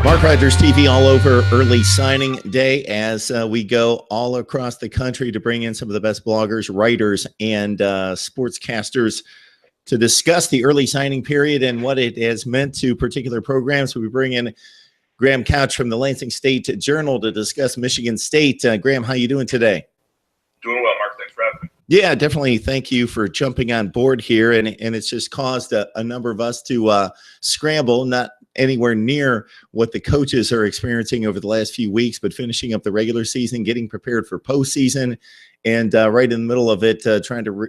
Mark Rogers TV all over early signing day as we go all across the country to bring in some of the best bloggers, writers, and sportscasters to discuss the early signing period and what it has meant to particular programs. We bring in Graham Couch from the Lansing State Journal to discuss Michigan State. Graham, how you doing today? Doing well, Mark. Thanks for having me. Yeah, definitely. Thank you for jumping on board here. And it's just caused a number of us to scramble, not anywhere near what the coaches are experiencing over the last few weeks, but finishing up the regular season, getting prepared for postseason, and right in the middle of it, trying to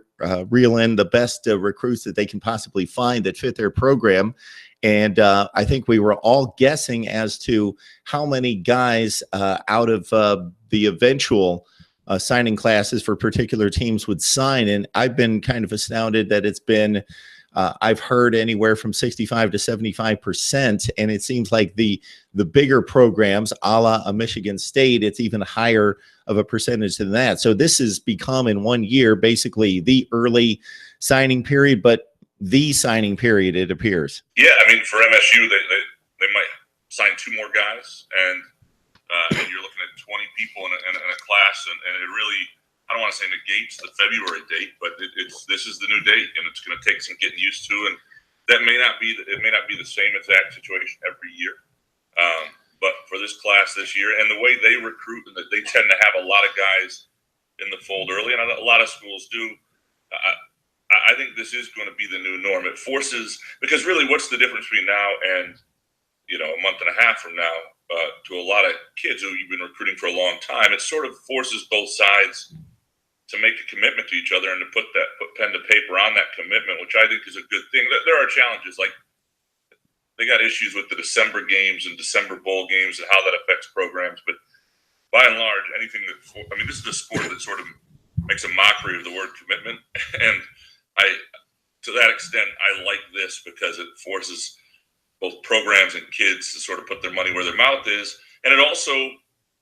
reel in the best recruits that they can possibly find that fit their program. And I think we were all guessing as to how many guys out of the eventual signing classes for particular teams would sign. And I've been kind of astounded that it's been I've heard anywhere from 65 to 75%, and it seems like the bigger programs, a la a Michigan State, it's even higher of a percentage than that. So this has become in 1 year basically the early signing period, but the signing period, it appears. Yeah, I mean, for MSU, they might sign 2 more guys, and you're looking at 20 people in a class, and it really, I don't want to say negates the February date, but this is the new date, and it's going to take some getting used to, and that may not be the same exact situation every year. But for this class this year, and the way they recruit, and they tend to have a lot of guys in the fold early, and a lot of schools do. I think this is going to be the new norm. It forces, because really, what's the difference between now and a month and a half from now? To a lot of kids who you've been recruiting for a long time, it sort of forces both sides to make a commitment to each other and to put pen to paper on that commitment, which I think is a good thing. There are challenges, like they got issues with the December games and December bowl games and how that affects programs. But by and large, this is a sport that sort of makes a mockery of the word commitment. And to that extent, I like this because it forces both programs and kids to sort of put their money where their mouth is. And it also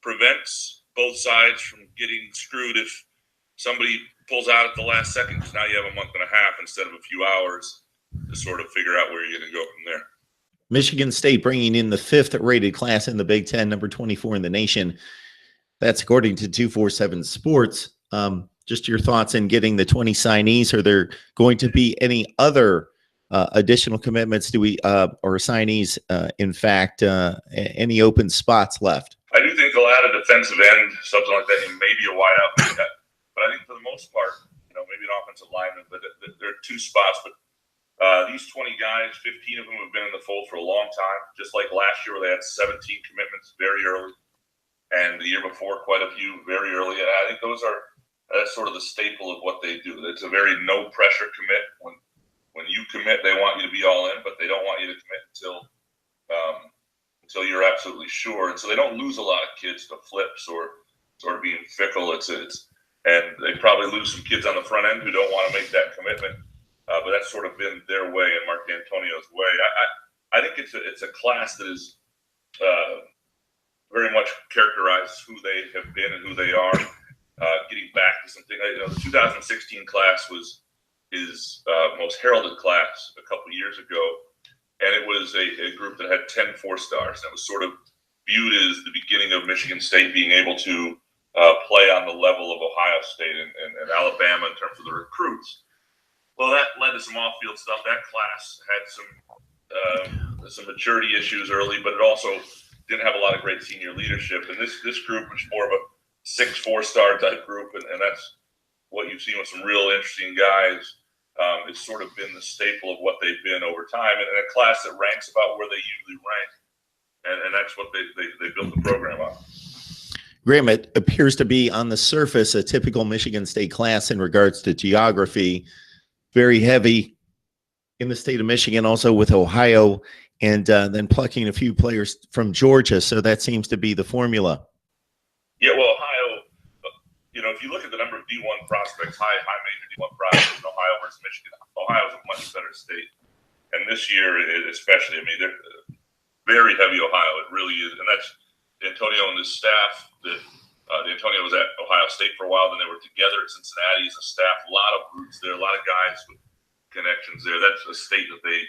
prevents both sides from getting screwed if somebody pulls out at the last second, because now you have a month and a half instead of a few hours to sort of figure out where you're going to go from there. Michigan State bringing in the 5th rated class in the Big Ten, number 24 in the nation. That's according to 247 Sports. Just your thoughts in getting the 20 signees. Are there going to be any other additional commitments? Or signees, in fact, any open spots left? I do think they'll add a defensive end, something like that, and maybe a wideout. But I think for the most part, maybe an offensive lineman, but there are 2 spots. But these 20 guys, 15 of them have been in the fold for a long time, just like last year where they had 17 commitments very early, and the year before quite a few very early. And I think that's sort of the staple of what they do. It's a very no-pressure commit. When you commit, they want you to be all in, but they don't want you to commit until you're absolutely sure. And so they don't lose a lot of kids to flips or sort of being fickle. And they probably lose some kids on the front end who don't want to make that commitment. But that's sort of been their way and Mark D'Antonio's way. I think it's a class that is very much characterized who they have been and who they are. Getting back to something, the 2016 class was his most heralded class a couple years ago, and it was a group that had 10 4-stars. And it was sort of viewed as the beginning of Michigan State being able to play on the level of Ohio State and Alabama in terms of the recruits. Well, that led to some off-field stuff. That class had some maturity issues early, but it also didn't have a lot of great senior leadership. And this group was more of a 6 4-star type group, and that's what you've seen with some real interesting guys. It's sort of been the staple of what they've been over time, and a class that ranks about where they usually rank, and that's what they built the program on. Graham, it appears to be on the surface a typical Michigan State class in regards to geography, very heavy in the state of Michigan, also with Ohio, and then plucking a few players from Georgia. So that seems to be the formula. Yeah, well, Ohio, if you look at the number of D1 prospects, high major D1 prospects in Ohio versus Michigan, Ohio is a much better state. And this year, especially, they're very heavy Ohio. It really is. And that's D'Antonio and his staff. D'Antonio was at Ohio State for a while, then they were together at Cincinnati as a staff. A lot of roots there, a lot of guys with connections there. That's a state that they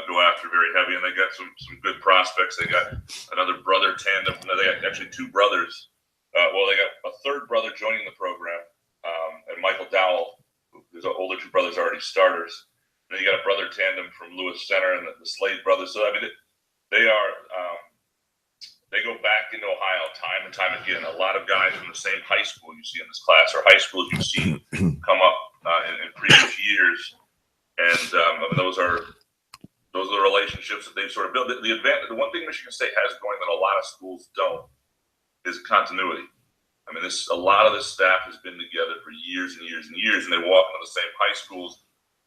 go after very heavy, and they got some good prospects. They got another brother tandem. They got actually two brothers. Well, they got a third brother joining the program, and Michael Dowell, whose older two brothers are already starters. And then you got a brother tandem from Lewis Center and the Slade brothers. So I mean, they are they go back into Ohio time and time again. A lot of guys from the same high school you see in this class, or high schools you've seen come up in previous years, and I mean, those are the relationships that they've sort of built. The one thing Michigan State has going that a lot of schools don't is continuity. I mean, a lot of this staff has been together for years and years and years, and they walk into the same high schools.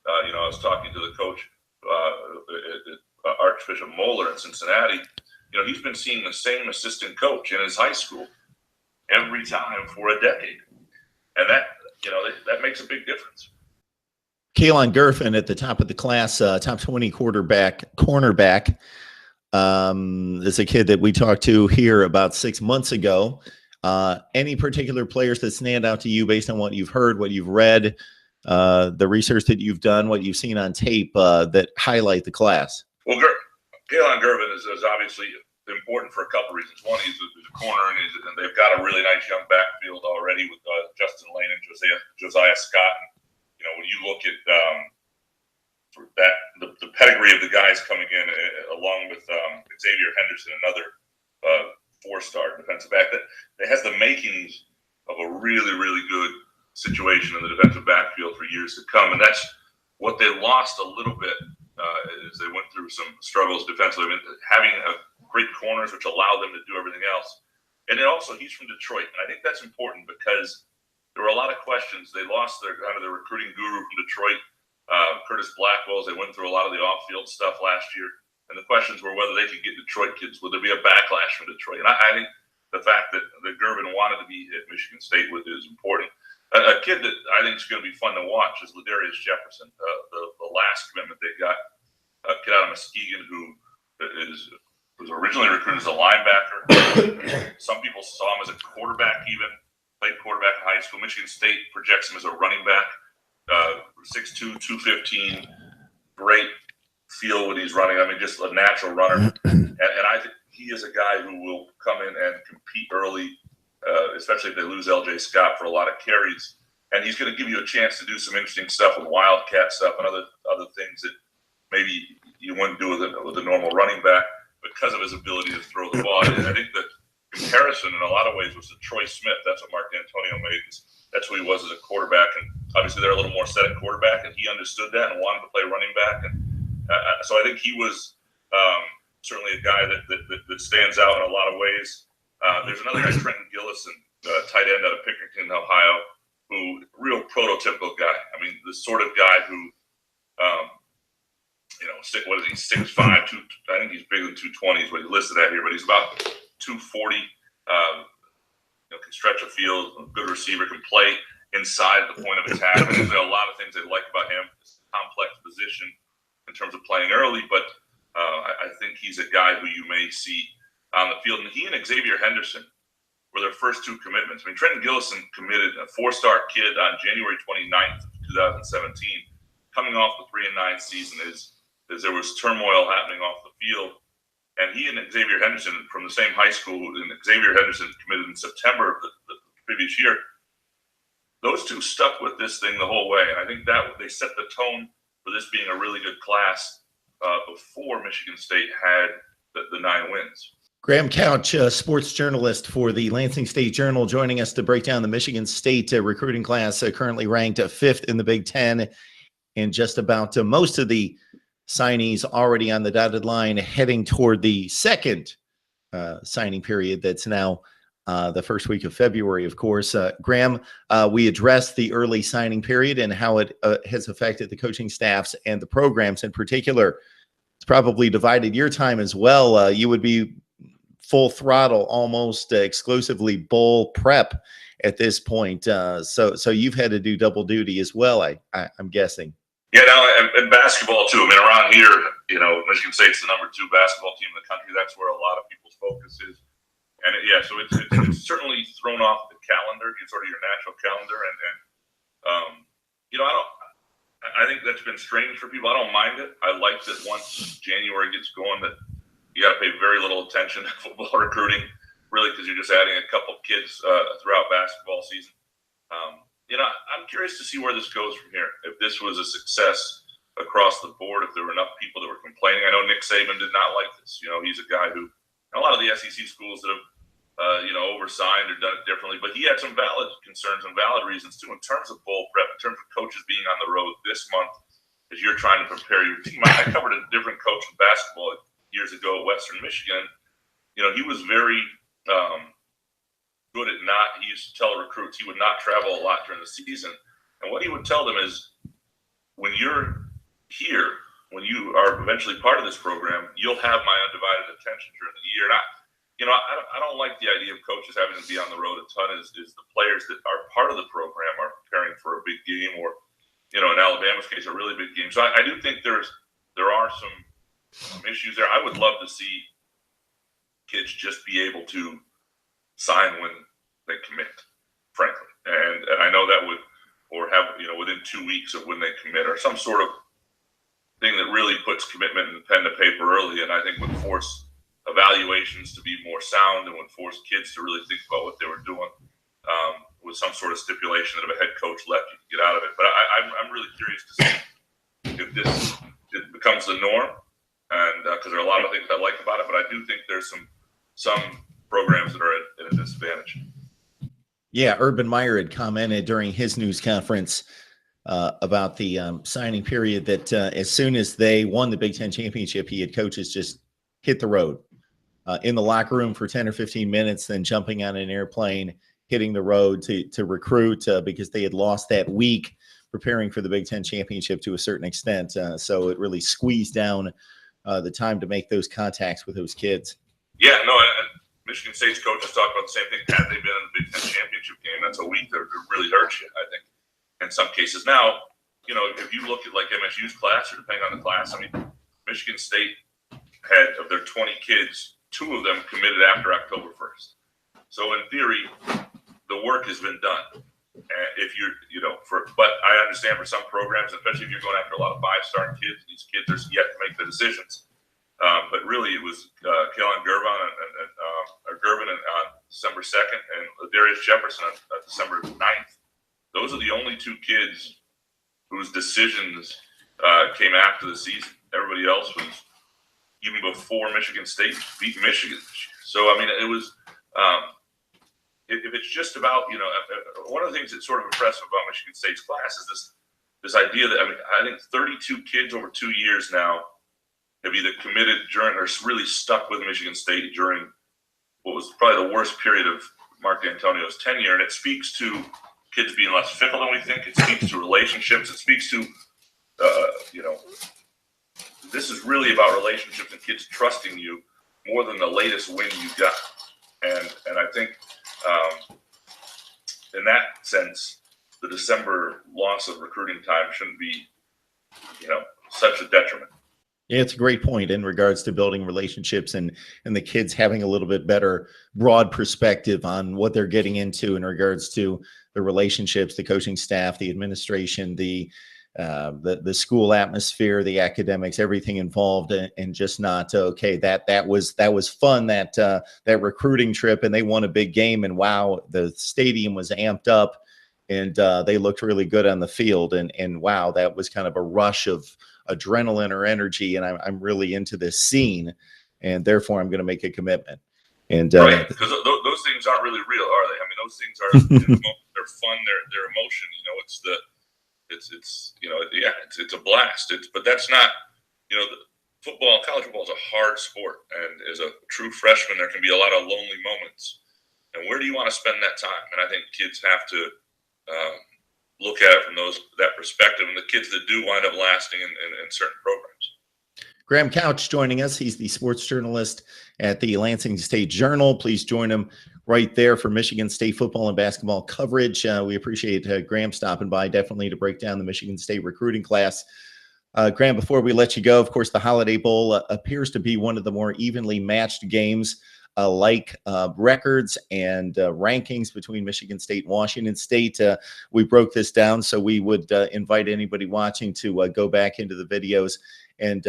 I was talking to the coach, Archbishop Moeller in Cincinnati. He's been seeing the same assistant coach in his high school every time for a decade, and that makes a big difference. Kalon Gerfen at the top of the class, top 20 cornerback. Is a kid that we talked to here about 6 months ago. Any particular players that stand out to you based on what you've heard, what you've read, the research that you've done, what you've seen on tape that highlight the class? Well, Kalon Gerfen is obviously important for a couple reasons. One, he's a corner, and they've got a really nice young backfield already with Justin Lane and Josiah Scott. And, when you look at the pedigree of the guys coming in, along with Xavier Henderson, another four-star defensive back, that has the makings of a really, really good situation in the defensive backfield for years to come. And that's what they lost a little bit as they went through some struggles defensively. I mean, having great corners, which allowed them to do everything else. And then also, he's from Detroit. And I think that's important because there were a lot of questions. They lost their recruiting guru from Detroit, Curtis Blackwell. They went through a lot of the off-field stuff last year. And the questions were whether they could get Detroit kids. Would there be a backlash from Detroit? And I think the fact that Gervin wanted to be at Michigan State is important. A kid that I think is going to be fun to watch is Ladarius Jefferson, the last commitment they got, a kid out of Muskegon who was originally recruited as a linebacker. Some people saw him as a quarterback even, played quarterback in high school. Michigan State projects him as a running back, 6'2", 215, great feel when he's running. I mean, just a natural runner. And I think he is a guy who will come in and compete early, especially if they lose L.J. Scott for a lot of carries. And he's going to give you a chance to do some interesting stuff with wildcat stuff and other things that maybe you wouldn't do with a normal running back because of his ability to throw the ball. And I think the comparison in a lot of ways was to Troy Smith. That's what Mark D'Antonio made. That's who he was as a quarterback. And obviously they're a little more set at quarterback, and he understood that and wanted to play running back. And so I think he was certainly a guy that stands out in a lot of ways. There's another guy, Trenton Gillison, tight end out of Pickerington, Ohio, who real prototypical guy. I mean, the sort of guy who, what is he, 6'5", I think he's bigger than 220 is what he's listed at here, but he's about 240, can stretch a field, a good receiver, can play inside the point of attack. I think there are a lot of things they like about him. It's a complex position in terms of playing early, but I think he's a guy who you may see on the field. And he and Xavier Henderson were their first two commitments. I mean, Trenton Gillison committed, a four-star kid, on January 29th, 2017. Coming off the 3-9 season, as there was turmoil happening off the field. And he and Xavier Henderson from the same high school, and Xavier Henderson committed in September of the previous year. Those two stuck with this thing the whole way. And I think that they set the tone for this being a really good class before Michigan State had the 9 wins. Graham Couch, sports journalist for the Lansing State Journal, joining us to break down the Michigan State recruiting class, currently ranked 5th in the Big Ten, and just about most of the signees already on the dotted line, heading toward the second signing period. That's now the first week of February, of course. Graham, we addressed the early signing period and how it has affected the coaching staffs and the programs in particular. It's probably divided your time as well. You would be full throttle, almost exclusively bowl prep at this point. So you've had to do double duty as well, I'm guessing. Yeah, and basketball too. I mean, around here, Michigan State's the #2 basketball team in the country. That's where a lot of people's focus is. And so it's certainly thrown off the calendar, sort of your natural calendar. And I think that's been strange for people. I don't mind it. I like that once January gets going that you got to pay very little attention to football recruiting, really, because you're just adding a couple kids throughout basketball season. I'm curious to see where this goes from here. If this was a success across the board, if there were enough people that were complaining. I know Nick Saban did not like this. He's a guy who, a lot of the SEC schools that have, oversigned or done it differently, but he had some valid concerns and valid reasons too in terms of bowl prep, in terms of coaches being on the road this month as you're trying to prepare your team. I covered a different coach in basketball years ago at Western Michigan. He was very good at he used to tell recruits he would not travel a lot during the season. And what he would tell them is, when you're here, when you are eventually part of this program, you'll have my undivided attention during the year. And I don't like the idea of coaches having to be on the road a ton is the players that are part of the program are preparing for a big game or, in Alabama's case, a really big game. So I do think there are some issues there. I would love to see kids just be able to sign when they commit, frankly. And I know that within 2 weeks of when they commit, or some sort of thing that really puts commitment and pen to paper early, and I think would force evaluations to be more sound and would force kids to really think about what they were doing, with some sort of stipulation that if a head coach left, you could get out of it. But I'm really curious to see if it becomes the norm, and because there are a lot of things I like about it, but I do think there's some programs that are at a disadvantage. Yeah, Urban Meyer had commented during his news conference about the signing period that as soon as they won the Big Ten championship, he had coaches just hit the road in the locker room for 10 or 15 minutes, then jumping on an airplane, hitting the road to recruit because they had lost that week preparing for the Big Ten championship to a certain extent. So it really squeezed down the time to make those contacts with those kids. Yeah, no, and Michigan State's coaches talk about the same thing. Had they been in the Big Ten championship game, that's a week that really hurts you, I think, in some cases. Now, if you look at like MSU's class, or depending on the class, Michigan State had, of their 20 kids, 2 of them committed after October 1st. So in theory, the work has been done. If but I understand for some programs, especially if you're going after a lot of 5-star kids, these kids are yet to make the decisions. But really, it was Kellen Gervin on December 2nd and Darius Jefferson on December 9th. Those are the only 2 kids whose decisions came after the season. Everybody else was even before Michigan State beat Michigan this year. So, it was if it's just about, one of the things that's sort of impressive about Michigan State's class is this idea that, I think 32 kids over 2 years now have either committed during or really stuck with Michigan State during what was probably the worst period of Mark D'Antonio's tenure. And it speaks to kids being less fickle than we think. It speaks to relationships. It speaks to, this is really about relationships and kids trusting you more than the latest win you got. And I think in that sense, the December loss of recruiting time shouldn't be, such a detriment. Yeah, it's a great point in regards to building relationships and the kids having a little bit better broad perspective on what they're getting into in regards to the relationships, the coaching staff, the administration, the school atmosphere, the academics, everything involved, and just not okay. That was fun, that recruiting trip, and they won a big game, and wow, the stadium was amped up, and they looked really good on the field, and wow, that was kind of a rush of adrenaline or energy, and I'm really into this scene, and therefore I'm going to make a commitment. And right, because those things aren't really real, are they? Those things are they're fun, they're emotion. It's a blast. But that's not, the college football is a hard sport, and as a true freshman, there can be a lot of lonely moments. And where do you want to spend that time? And I think kids have to look at it from that perspective, and the kids that do wind up lasting in certain programs. Graham Couch joining us. He's the sports journalist at the Lansing State Journal. Please join him right there for Michigan State football and basketball coverage. We appreciate Graham stopping by, definitely, to break down the Michigan State recruiting class. Graham, before we let you go, of course, the Holiday Bowl appears to be one of the more evenly matched games like records and rankings between Michigan State and Washington State. We broke this down, so we would invite anybody watching to go back into the videos and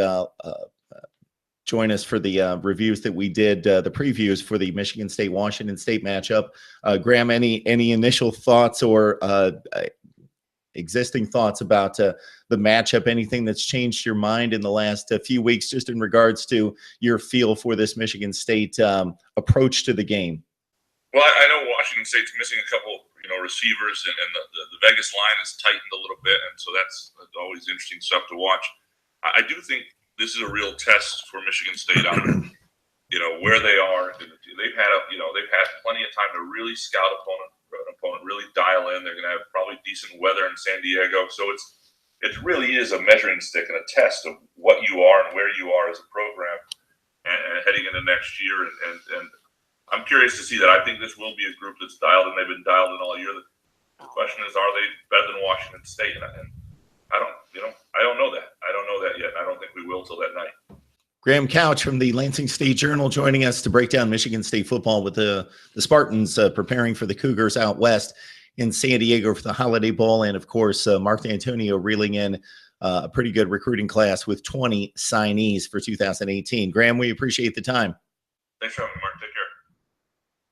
join us for the reviews that we did, the previews for the Michigan State-Washington State matchup. Graham, any initial thoughts or existing thoughts about the matchup? Anything that's changed your mind in the last few weeks, just in regards to your feel for this Michigan State approach to the game? Well, I know Washington State's missing a couple, receivers, and the Vegas line is tightened a little bit, and so that's always interesting stuff to watch. I do think this is a real test for Michigan State on, where they are. They've had plenty of time to really scout an opponent, really dial in. They're going to have probably decent weather in San Diego, so it really is a measuring stick and a test of what you are and where you are as a program, and heading into next year. And I'm curious to see that. I think this will be a group that's dialed in. They've been dialed in all year. The question is, are they better than Washington State? And I don't know that. I don't know that yet. I don't think we will till that night. Graham Couch from the Lansing State Journal joining us to break down Michigan State football with the Spartans preparing for the Cougars out west in San Diego for the Holiday Bowl. And, of course, Mark D'Antonio reeling in a pretty good recruiting class with 20 signees for 2018. Graham, we appreciate the time. Thanks for having me, Mark.